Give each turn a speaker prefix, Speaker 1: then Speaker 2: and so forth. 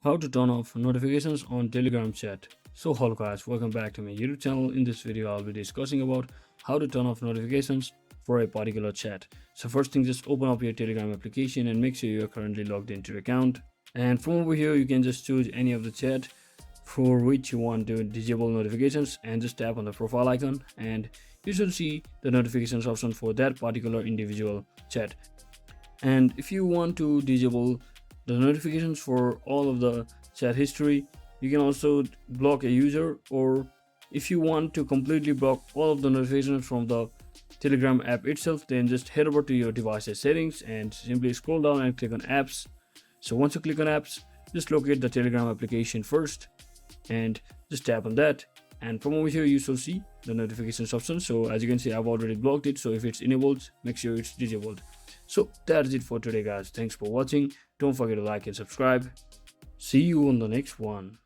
Speaker 1: How to turn off notifications on Telegram chat. So hello guys, welcome back to my YouTube channel. In this video I'll be discussing about how to turn off notifications for a particular chat. So first thing, just open up your Telegram application and make sure you are currently logged into your account. And from over here you can just choose any of the chat for which you want to disable notifications, and just tap on the profile icon and you should see the notifications option for that particular individual chat. And if you want to disable the notifications for all of the chat history, you can also block a user, or if you want to completely block all of the notifications from the Telegram app itself, then just head over to your device's settings and simply scroll down and click on apps. So once you click on apps, just locate the Telegram application first and just tap on that, and from over here you shall see the notifications option. So as you can see, I've already blocked it, so if it's enabled, make sure it's disabled. So that's it for today guys. Thanks for watching. Don't forget to like and subscribe. See you on the next one.